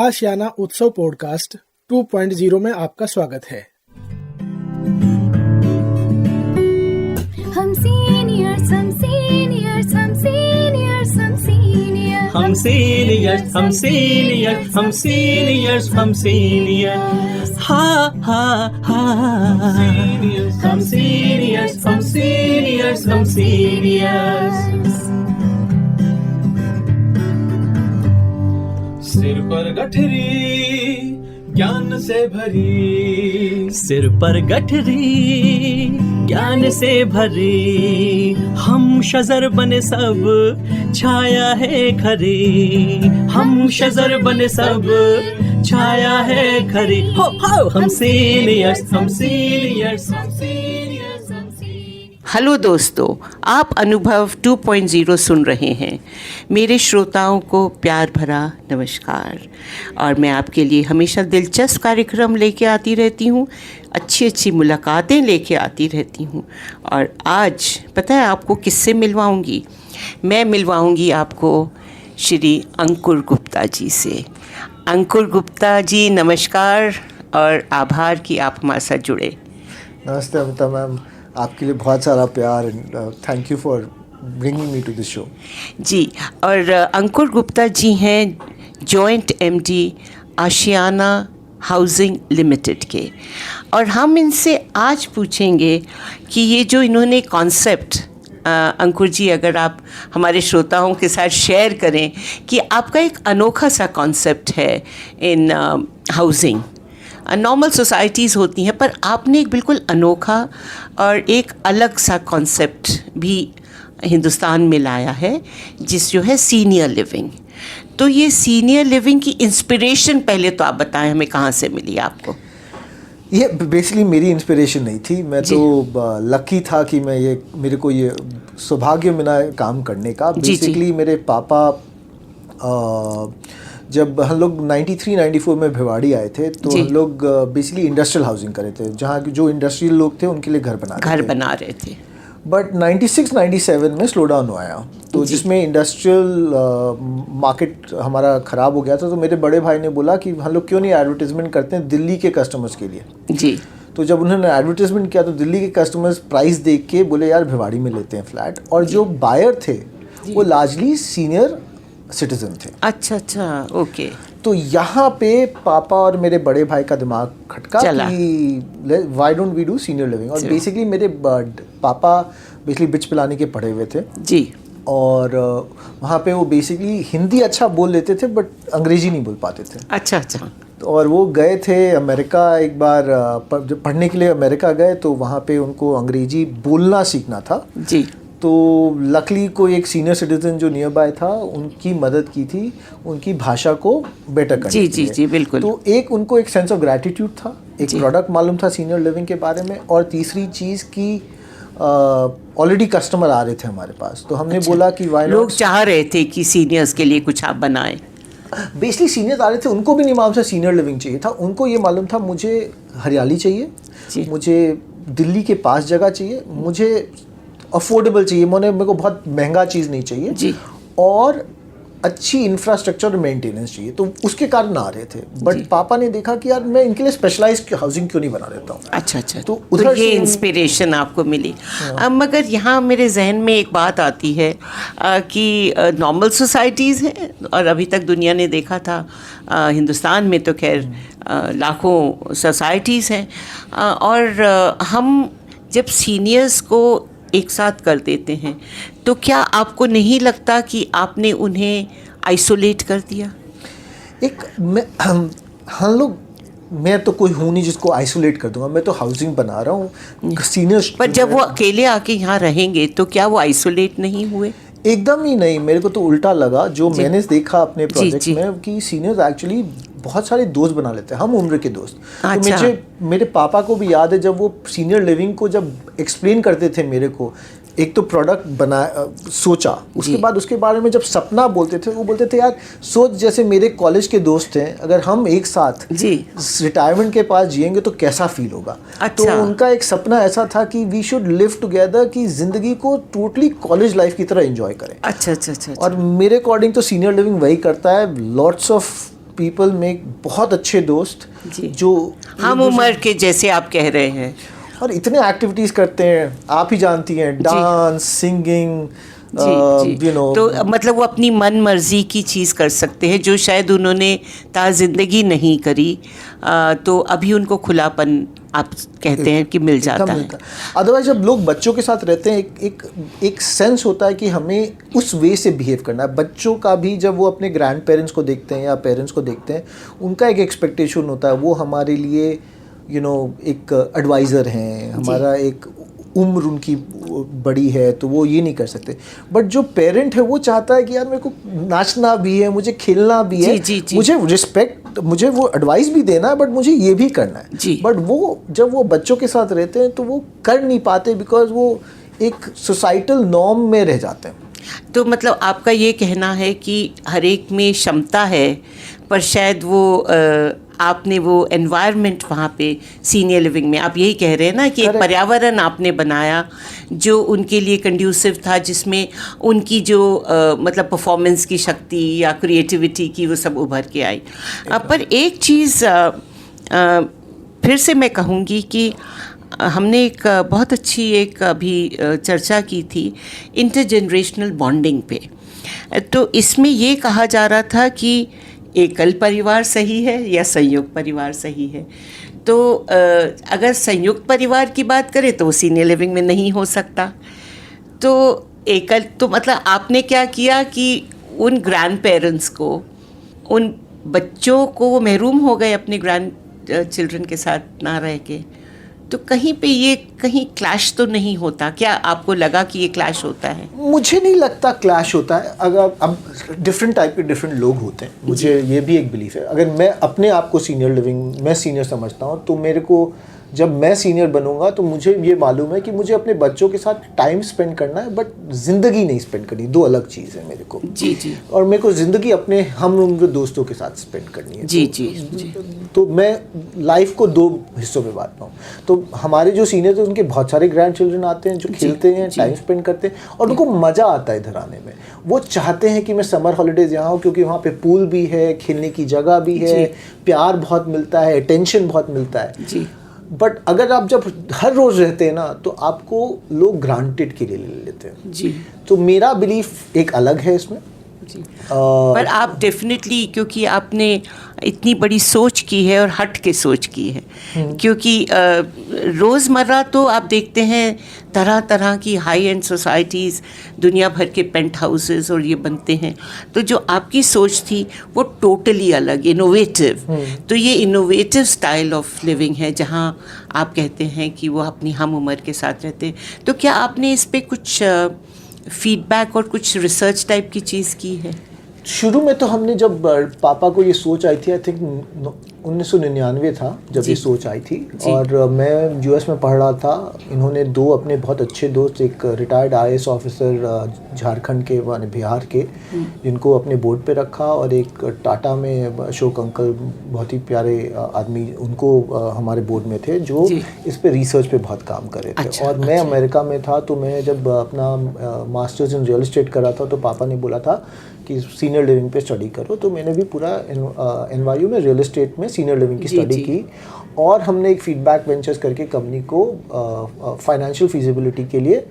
आशियाना उत्सव पॉडकास्ट 2.0 में आपका स्वागत है। हम सीनियर्स हम सीनियर्स हम सीनियर्स हम सीनियर्स हम सीनियर्स हम सीनियर्स हम सीनियर्स हम सीनियर्स हा हा हा हम सीनियर्स हम सीनियर्स हम सीनियर्स। सिर पर गठरी ज्ञान से भरी, सिर पर गठरी ज्ञान से भरी, हम शजर बने सब छाया है खरी, हम शजर बने सब छाया है खरी। हो हम सीनियर्स हम सीनियर्स हम सीनियर्स हम सीनियर्स। हेलो दोस्तों, आप अनुभव 2.0 सुन रहे हैं। मेरे श्रोताओं को प्यार भरा नमस्कार। और मैं आपके लिए हमेशा दिलचस्प कार्यक्रम लेके आती रहती हूँ, अच्छी अच्छी मुलाकातें लेके आती रहती हूँ। और आज पता है आपको किससे मिलवाऊँगी? मैं मिलवाऊँगी आपको श्री अंकुर गुप्ता जी से। अंकुर गुप्ता जी नमस्कार और आभार कि आप हमारे साथ जुड़े। नमस्ते अमिता मैम, आपके लिए बहुत सारा प्यार। Thank you for bringing me to this show. जी, और अंकुर गुप्ता जी हैं joint MD Ashiana housing limited के। और हम इनसे आज पूछेंगे कि ये जो इन्होंने कॉन्सेप्ट, अंकुर जी अगर आप हमारे श्रोताओं के साथ शेयर करें कि आपका एक अनोखा सा कॉन्सेप्ट है इन हाउसिंग। नॉर्मल सोसाइटीज़ होती हैं, पर आपने एक बिल्कुल अनोखा और एक अलग सा कॉन्सेप्ट भी हिंदुस्तान में लाया है, जिस जो है सीनियर लिविंग। तो ये सीनियर लिविंग की इंस्पिरेशन पहले तो आप बताएं हमें कहाँ से मिली आपको? ये बेसिकली मेरी इंस्पिरेशन नहीं थी। मैं तो लकी था कि मेरे को ये सौभाग्य मिला काम करने का। बेसिकली मेरे पापा जब हम लोग 93-94 में भिवाड़ी आए थे, तो हम लोग बेसिकली इंडस्ट्रियल हाउसिंग करे थे, जहाँ जो इंडस्ट्रियल लोग थे उनके लिए घर बना रहे थे। बट 96-97 में स्लो डाउन आया, तो जिसमें इंडस्ट्रियल मार्केट हमारा ख़राब हो गया था। तो मेरे बड़े भाई ने बोला कि हम लोग क्यों नहीं एडवर्टाइजमेंट करते हैं दिल्ली के कस्टमर्स के लिए। जी। तो जब उन्होंने एडवर्टाइजमेंट किया तो दिल्ली के कस्टमर्स प्राइस देख के बोले यार भिवाड़ी में लेते हैं फ्लैट। और जो बायर थे वो लार्जली सीनियर सिटीजन थे। अच्छा, ओके। तो यहाँ पे पापा और मेरे बड़े भाई का दिमाग खटका कि why don't we do senior living. और बेसिकली मेरे पापा बेसिकली बिच पिलानी के पढ़े हुए थे जी। और वहाँ पे वो बेसिकली हिंदी अच्छा बोल लेते थे बट अंग्रेजी नहीं बोल पाते थे। अच्छा। और वो गए थे अमेरिका एक बार, जब पढ़ने के लिए अमेरिका गए तो वहाँ पे उनको अंग्रेजी बोलना सीखना था जी। तो लकली कोई एक सीनियर सिटीजन जो नियर बाय था उनकी मदद की थी उनकी भाषा को बेटर करने के लिए। जी बिल्कुल। तो एक उनको एक सेंस ऑफ ग्रैटिट्यूड था, एक प्रोडक्ट मालूम था सीनियर लिविंग के बारे में, और तीसरी चीज़ की ऑलरेडी कस्टमर आ रहे थे हमारे पास। तो हमने बोला कि वाई लोग चाह रहे थे कि सीनियर्स के लिए कुछ आप बनाएं। बेसिकली सीनियर्स आ रहे थे, उनको भी नहीं मालूम था सीनियर लिविंग चाहिए था। उनको ये मालूम था मुझे हरियाली चाहिए, मुझे दिल्ली के पास जगह चाहिए, मुझे अफोर्डेबल चाहिए, मेरे को बहुत महंगा चीज़ नहीं चाहिए जी, और अच्छी इंफ्रास्ट्रक्चर और मेंटेनेंस चाहिए। तो उसके कारण आ रहे थे। बट पापा ने देखा कि यार मैं इनके लिए स्पेशलाइज्ड हाउसिंग क्यों नहीं बना देता हूँ। अच्छा। तो ये इंस्पिरेशन आपको मिली। मगर यहाँ मेरे जहन में एक बात आती है कि नॉर्मल सोसाइटीज़ हैं, और अभी तक दुनिया ने देखा था, हिंदुस्तान में तो खैर लाखों सोसाइटीज़ हैं, और हम जब सीनियर्स को एक साथ कर देते हैं तो क्या आपको नहीं लगता कि आपने उन्हें आइसोलेट कर दिया? मैं तो कोई हूँ नहीं जिसको आइसोलेट कर दूंगा। मैं तो हाउसिंग बना रहा हूँ सीनियर्स। पर जब वो अकेले आके यहाँ रहेंगे तो क्या वो आइसोलेट नहीं हुए? एकदम ही नहीं, मेरे को तो उल्टा लगा जो मैंने देखा अपने प्रोजेक्ट में कि सीनियर्स एक्चुअली बहुत सारे दोस्त बना लेते हैं, हम उम्र के दोस्त। अच्छा। तो मेरे पापा को भी याद है जब वो सीनियर लिविंग को जब एक्सप्लेन करते थे मेरे को, एक तो प्रोडक्ट बना सोचा, उसके बाद उसके बारे में जब सपना बोलते थे, वो बोलते थे यार सोच जैसे मेरे कॉलेज के दोस्त हैं, अगर हम एक साथ रिटायरमेंट के पास जिएंगे तो कैसा फील होगा। अच्छा। तो उनका एक सपना ऐसा था कि वी शुड लिव टुगेदर, कि जिंदगी को टोटली कॉलेज लाइफ की तरह एंजॉय करें। अच्छा। और मेरे अकॉर्डिंग तो सीनियर लिविंग वही करता है, लॉट्स ऑफ पीपल मेक बहुत अच्छे दोस्त जी। जो हम उम्र के जैसे आप कह रहे हैं। और इतने एक्टिविटीज़ करते हैं, आप ही जानती हैं, डांस, सिंगिंग, जी। You know. तो मतलब वो अपनी मन मर्जी की चीज़ कर सकते हैं जो शायद उन्होंने ज़िंदगी नहीं करी, तो अभी उनको खुलापन आप कहते हैं कि मिल जाता है। अदरवाइज जब लोग बच्चों के साथ रहते हैं एक सेंस होता है कि हमें उस वे से बिहेव करना है। बच्चों का भी जब वो अपने ग्रैंड पेरेंट्स को देखते हैं या पेरेंट्स को देखते हैं, उनका एक एक्सपेक्टेशन होता है, वो हमारे लिए एक एडवाइज़र हैं, हमारा एक उम्र उनकी बड़ी है, तो वो ये नहीं कर सकते। बट जो पेरेंट है वो चाहता है कि यार मेरे को नाचना भी है, मुझे खेलना भी है, मुझे रिस्पेक्ट, मुझे वो एडवाइस भी देना है, बट मुझे ये भी करना है। बट वो जब वो बच्चों के साथ रहते हैं तो वो कर नहीं पाते, बिकॉज वो एक सोसाइटल नॉर्म में रह जाते हैं। तो मतलब आपका ये कहना है कि हर एक में क्षमता है, पर शायद वो आपने वो एनवायरनमेंट वहाँ पे सीनियर लिविंग में, आप यही कह रहे हैं ना कि एक पर्यावरण आपने बनाया जो उनके लिए कंड्यूसिव था, जिसमें उनकी जो मतलब परफॉर्मेंस की शक्ति या क्रिएटिविटी की वो सब उभर के आई। पर एक चीज़ फिर से मैं कहूँगी कि हमने एक बहुत अच्छी एक अभी चर्चा की थी इंटरजेनरेशनल बॉन्डिंग पे। तो इसमें ये कहा जा रहा था कि एकल परिवार सही है या संयुक्त परिवार सही है। तो अगर संयुक्त परिवार की बात करें तो वो सीनियर लिविंग में नहीं हो सकता। तो एकल, तो मतलब आपने क्या किया कि उन ग्रैंड पेरेंट्स को, उन बच्चों को वो महरूम हो गए अपने ग्रैंड चिल्ड्रन के साथ ना रह के। तो कहीं पे ये कहीं क्लैश तो नहीं होता क्या? आपको लगा कि ये क्लैश होता है? मुझे नहीं लगता क्लैश होता है। अगर अब डिफरेंट टाइप के डिफरेंट लोग होते हैं, मुझे ये भी एक बिलीफ है। अगर मैं अपने आप को सीनियर लिविंग, मैं सीनियर समझता हूँ, तो मेरे को जब मैं सीनियर बनूंगा तो मुझे ये मालूम है कि मुझे अपने बच्चों के साथ टाइम स्पेंड करना है, बट ज़िंदगी नहीं स्पेंड करनी। दो अलग चीज़ है मेरे को। जी। और मेरे को ज़िंदगी अपने हम उम्र दोस्तों के साथ स्पेंड करनी है। जी। तो मैं लाइफ को दो हिस्सों में बांटता हूँ। तो हमारे जो सीनियर थे उनके बहुत सारे ग्रैंड चिल्ड्रन आते हैं जो खेलते हैं, टाइम स्पेंड करते हैं, और उनको मज़ा आता है इधर आने में। वो चाहते हैं कि मैं समर हॉलीडेज़ यहाँ हूँ, क्योंकि वहाँ पे पूल भी है, खेलने की जगह भी है, प्यार बहुत मिलता है, अटेंशन बहुत मिलता है। बट अगर आप जब हर रोज़ रहते हैं ना, तो आपको लोग ग्रांटेड के लिए ले लेते हैं। जी। तो मेरा बिलीफ एक अलग है इसमें। जी। पर आप डेफिनेटली, क्योंकि आपने इतनी बड़ी सोच की है और हट के सोच की है, क्योंकि रोज़मर्रा तो आप देखते हैं तरह तरह की हाई एंड सोसाइटीज़, दुनिया भर के पेंट हाउसेस और ये बनते हैं। तो जो आपकी सोच थी वो टोटली अलग, इनोवेटिव। तो ये इनोवेटिव स्टाइल ऑफ लिविंग है जहाँ आप कहते हैं कि वो अपनी हम उम्र के साथ रहते हैं। तो क्या आपने इस पर कुछ फीडबैक और कुछ रिसर्च टाइप की चीज़ की है? शुरू में तो हमने, जब पापा को ये सोच आई थी, आई थिंक 1999 था जब ये सोच आई थी, और मैं यूएस में पढ़ रहा था। इन्होंने दो अपने बहुत अच्छे दोस्त, एक रिटायर्ड आईएएस ऑफिसर झारखंड के, माने बिहार के, जिनको अपने बोर्ड पे रखा, और एक टाटा में अशोक अंकल, बहुत ही प्यारे आदमी, उनको हमारे बोर्ड में थे, जो इस पे रिसर्च पे बहुत काम कर रहे थे। और मैं अमेरिका में था, तो मैं जब अपना मास्टर्स इन रियल एस्टेट कर रहा था, तो पापा ने बोला था कि सीनियर लिविंग पे स्टडी करो। तो मैंने भी पूरा एनवाईयू में रियल एस्टेट में सीनियर लिविंग की स्टडी की, और हमने एक फीडबैक वेंचर्स करके कंपनी को फाइनेंशियल फिजिबिलिटी के लिए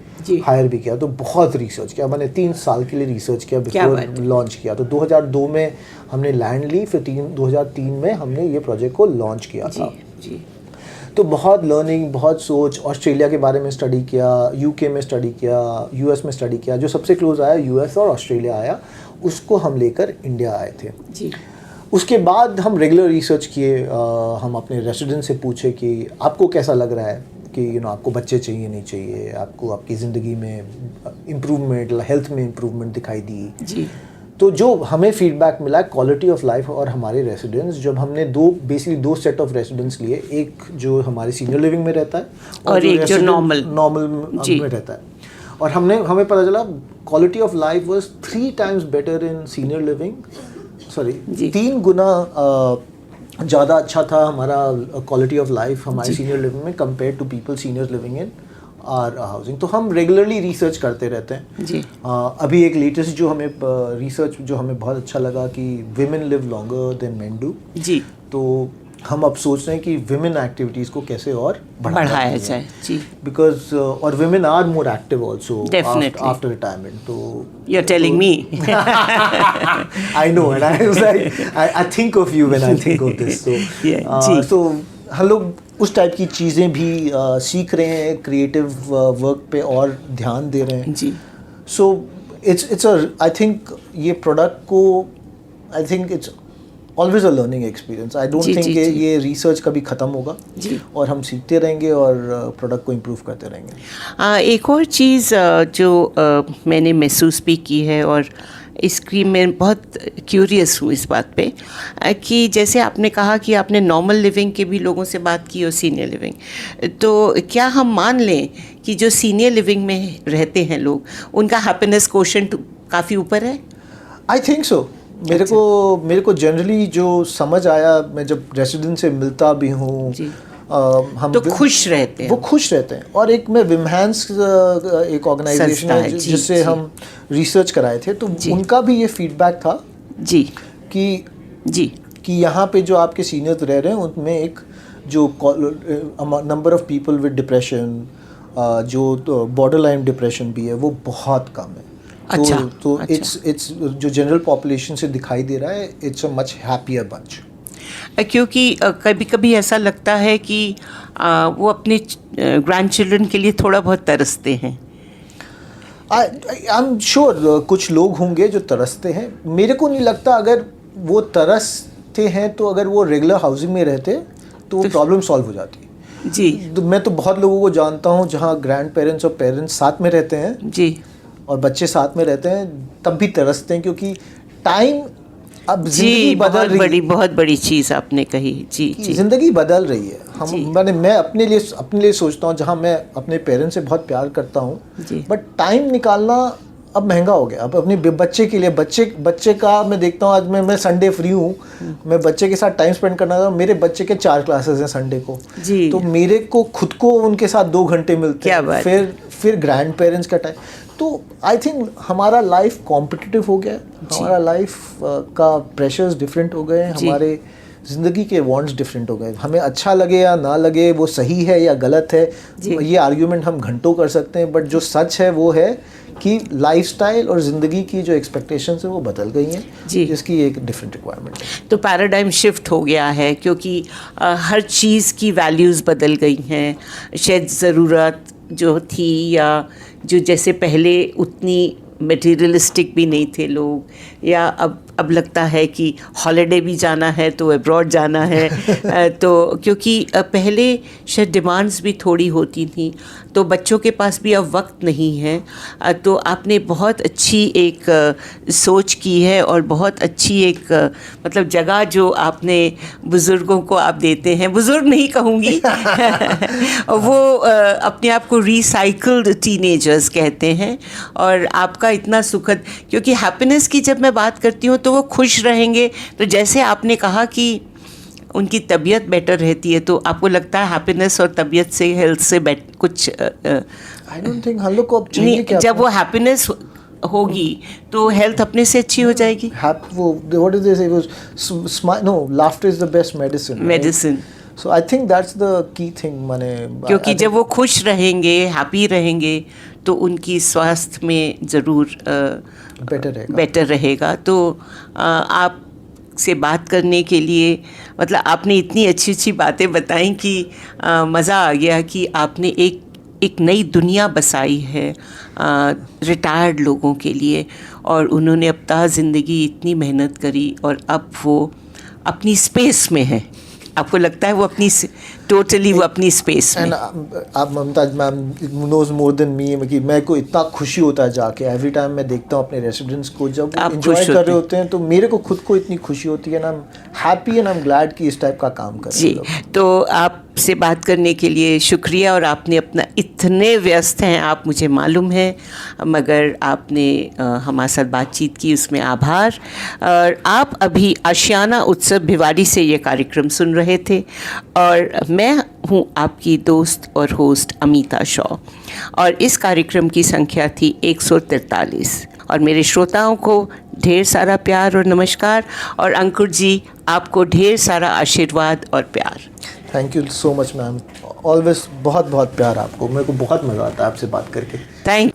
हायर भी किया। तो बहुत रिसर्च किया मैंने, 3 साल के लिए रिसर्च किया बिफोर लॉन्च किया। तो 2002 में हमने लैंड ली, फिर 2003 में हमने ये प्रोजेक्ट को लॉन्च किया था। तो बहुत लर्निंग, बहुत सोच, ऑस्ट्रेलिया के बारे में स्टडी किया, यूके में स्टडी किया, यूएस में स्टडी किया। जो सबसे क्लोज आया यूएस और ऑस्ट्रेलिया आया, उसको हम लेकर इंडिया आए थे। उसके बाद हम रेगुलर रिसर्च किए। हम अपने रेसिडेंट से पूछे कि आपको कैसा लग रहा है कि आपको बच्चे चाहिए नहीं चाहिए, आपको आपकी ज़िंदगी में इम्प्रूवमेंट, हेल्थ में इम्प्रूवमेंट दिखाई दी। तो जो हमें फीडबैक मिला क्वालिटी ऑफ लाइफ और हमारे रेसिडेंट्स, जब हमने दो सेट ऑफ रेसिडेंट्स लिए, एक जो हमारे सीनियर लिविंग में रहता है और एक जो नॉर्मल में रहता है, और हमें पता चला quality of life was 3 times better in senior living, 3 गुना ज़्यादा अच्छा था हमारा क्वालिटी ऑफ लाइफ हमारे सीनियर लिविंग में compare to people seniors living in our housing. तो हम रेगुलरली रिसर्च करते रहते हैं जी। अभी एक लेटेस्ट जो हमें रिसर्च जो हमें बहुत अच्छा लगा कि women live longer than men do. जी। तो हम अब सोच रहे हैं कि विमेन एक्टिविटीज़ को कैसे और बढ़ाया जाए। जी। बिकॉज और women are more active also Definitely. After retirement. तो you are telling me. I know, and I was like, I think of you when I think of this. So, Yeah, जी। so हम लोग उस type की चीज़ें भी सीख रहे हैं, क्रिएटिव वर्क पे और ध्यान दे रहे हैं। जी। सो इट्स आई थिंक ये प्रोडक्ट को I think it's always a learning experience. I don't जी, थिंक जी, जी। ये रिसर्च कभी ख़त्म होगा जी। और हम सीखते रहेंगे और प्रोडक्ट को इम्प्रूव करते रहेंगे। एक और चीज़ जो मैंने महसूस भी की है और इसकी मैं बहुत क्यूरियस हूँ इस बात पे कि जैसे आपने कहा कि आपने नॉर्मल लिविंग के भी लोगों से बात की और सीनियर लिविंग, तो क्या हम मान लें कि जो सीनियर लिविंग में रहते हैं लोग उनका हैप्पीनेस कोशेंट काफ़ी ऊपर है? I think so. मेरे को जनरली जो समझ आया, मैं जब रेसिडेंट से मिलता भी हूँ, जी। हम तो खुश रहते हैं वो खुश रहते हैं। और एक मैं विमहैंस एक ऑर्गेनाइजेशन संस्था है है, जी, जिससे जी। हम रिसर्च कराए थे, तो जी। उनका भी ये फीडबैक था जी। कि जी। यहाँ पे जो आपके सीनियर्स रह रहे हैं उनमें एक जो number of people with depression, जो बॉर्डर लाइन डिप्रेशन भी है, वो बहुत कम है। अच्छा, तो अच्छा। इट्स जो जनरल पॉपुलेशन से दिखाई दे रहा है, it's a much happier bunch. क्योंकि कभी कभी ऐसा लगता है कि वो अपने ग्रैंड चिल्ड्रन के लिए थोड़ा बहुत तरसते हैं। आई एम श्योर कुछ लोग होंगे जो तरसते हैं। मेरे को नहीं लगता अगर वो तरसते हैं तो अगर वो रेगुलर हाउसिंग में रहते तो वो प्रॉब्लम सॉल्व हो जाती। जी। तो मैं तो बहुत लोगों को जानता हूँ जहाँ ग्रैंड पेरेंट्स और पेरेंट्स साथ में रहते हैं जी। और बच्चे साथ में रहते हैं, तब भी तरसते हैं क्योंकि टाइम अब जिंदगी जी, बदल रही है। बहुत बड़ी चीज़ आपने कही। जी। जी। जिंदगी बदल रही है। जी। मैं अपने लिए सोचता हूँ, जहाँ मैं अपने पेरेंट्स से बहुत प्यार करता हूँ, जी। बट टाइम निकालना अब महंगा हो गया। अब अपने बच्चे के लिए बच्चे का मैं देखता हूँ, आज मैं संडे फ्री हूँ, मैं बच्चे के साथ टाइम स्पेंड करना चाहता हूँ। मेरे बच्चे के 4 क्लासेस हैं संडे को, जी। तो मेरे को खुद को उनके साथ 2 घंटे मिलते क्या हैं। बात। फिर ग्रैंड पेरेंट्स का टाइम। तो आई थिंक हमारा लाइफ कॉम्पिटिटिव हो गया है, हमारा लाइफ का प्रेशर्स डिफरेंट हो गए हैं, हमारे ज़िंदगी के वांट्स डिफरेंट हो गए। हमें अच्छा लगे या ना लगे, वो सही है या गलत है, ये आर्ग्यूमेंट हम घंटों कर सकते हैं, बट जो सच है वो है कि लाइफस्टाइल और ज़िंदगी की जो एक्सपेक्टेशंस है वो बदल गई हैं, जिसकी एक डिफरेंट रिक्वायरमेंट है। तो पैराडाइम शिफ्ट हो गया है क्योंकि हर चीज़ की वैल्यूज़ बदल गई हैं। शायद ज़रूरत जो थी या जो जैसे पहले उतनी मटेरियलिस्टिक भी नहीं थे लोग, या अब लगता है कि हॉलिडे भी जाना है तो अब्रॉड जाना है। तो क्योंकि पहले शायद डिमांड्स भी थोड़ी होती थी, तो बच्चों के पास भी अब वक्त नहीं है। तो आपने बहुत अच्छी एक सोच की है और बहुत अच्छी एक मतलब जगह जो आपने बुज़ुर्गों को आप देते हैं, बुज़ुर्ग नहीं कहूँगी वो अपने आप को रिसाइकल्ड टीनेजर्स कहते हैं। और आपका इतना सुखद, क्योंकि हैप्पीनेस की जब मैं बात करती हूँ तो वो खुश रहेंगे, तो जैसे आपने कहा कि उनकी तबीयत बेटर रहती है, तो आपको लगता है हैप्पीनेस और तबीयत से, हेल्थ से कुछ आई डोंट थिंक हम लोग को अब चाहिए क्या? जब वो हैप्पीनेस होगी तो हेल्थ अपने से अच्छी हो जाएगी। What is this? No, laughter is the best medicine. Medicine. So I think that's the key thing. माने क्योंकि जब वो खुश रहेंगे, हैप्पी रहेंगे, तो उनकी स्वास्थ्य में ज़रूर बेटर रहेगा। तो आप से बात करने के लिए, मतलब आपने इतनी अच्छी अच्छी बातें बताई कि मज़ा आ गया कि आपने एक नई दुनिया बसाई है रिटायर्ड लोगों के लिए, और उन्होंने अब तक ज़िंदगी इतनी मेहनत करी और अब वो अपनी स्पेस में है। आपको लगता है वो टोटली वो अपनी स्पेस में। आप Mumtaz ma'am knows more than me कि मैं को इतना खुशी होता है जाके, एवरी टाइम मैं देखता हूँ अपने रेसिडेंट्स को जब एंजॉय कर रहे होते हैं, तो मेरे को खुद को इतनी खुशी होती है ना, I am happy and I am glad कि इस टाइप का काम कर रहे हैं। जी, तो आपसे बात करने के लिए शुक्रिया, और आपने अपना इतने व्यस्त हैं आप, मुझे मालूम है, मगर आपने हमारे साथ बातचीत की, उसमें आभार। और आप अभी आशियाना उत्सव भिवाड़ी से ये कार्यक्रम सुन रहे थे, और मैं हूँ आपकी दोस्त और होस्ट अमिता शॉ और इस कार्यक्रम की संख्या थी 143 और मेरे श्रोताओं को ढेर सारा प्यार और नमस्कार और अंकुर जी आपको ढेर सारा आशीर्वाद और प्यार। Thank you so much ma'am, always बहुत बहुत प्यार आपको, मेरे को बहुत मज़ा आता है आपसे बात करके। थैंक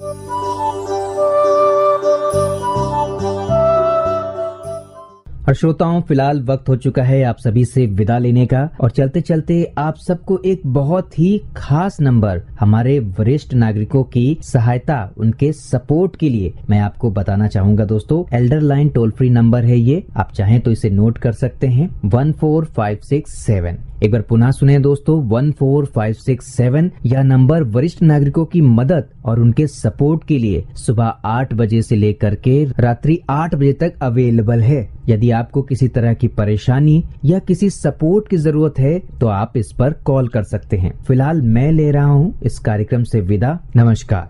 और श्रोताओं, फिलहाल वक्त हो चुका है आप सभी से विदा लेने का और चलते चलते आप सबको एक बहुत ही खास नंबर हमारे वरिष्ठ नागरिकों की सहायता, उनके सपोर्ट के लिए मैं आपको बताना चाहूंगा दोस्तों। Elder line toll free number है ये, आप चाहें तो इसे नोट कर सकते हैं 14567। एक बार पुनः सुने दोस्तों 14567। यह नंबर वरिष्ठ नागरिकों की मदद और उनके सपोर्ट के लिए सुबह 8 बजे से लेकर के रात्रि 8 बजे तक अवेलेबल है। यदि आपको किसी तरह की परेशानी या किसी सपोर्ट की जरूरत है तो आप इस पर कॉल कर सकते हैं। फिलहाल मैं ले रहा हूँ इस कार्यक्रम से विदा। नमस्कार।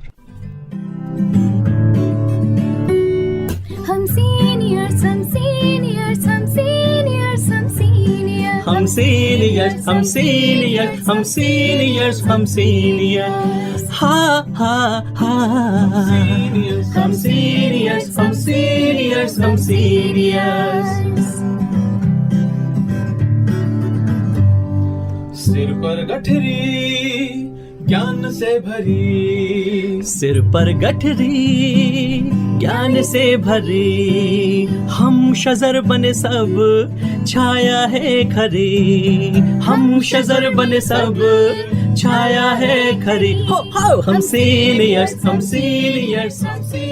हम सीनियर्स हम सीनियर्स हम सीनियर्स हम सीनियर्स हम सीनियर्स हम सीनियर्स हम सीनियर्स हम सीनियर्स हा हा हा हम सीनियर्स हम सीनियर्स हम सीनियर्स। सिर पर गठरी ज्ञान से भरी, सिर पर गठरी ज्ञान से भरी, हम शजर बने सब छाया है खरी, हम शजर बने सब छाया है खरी। हो हम सीनियर्स हम सीनियर्स हम सीनियर्स।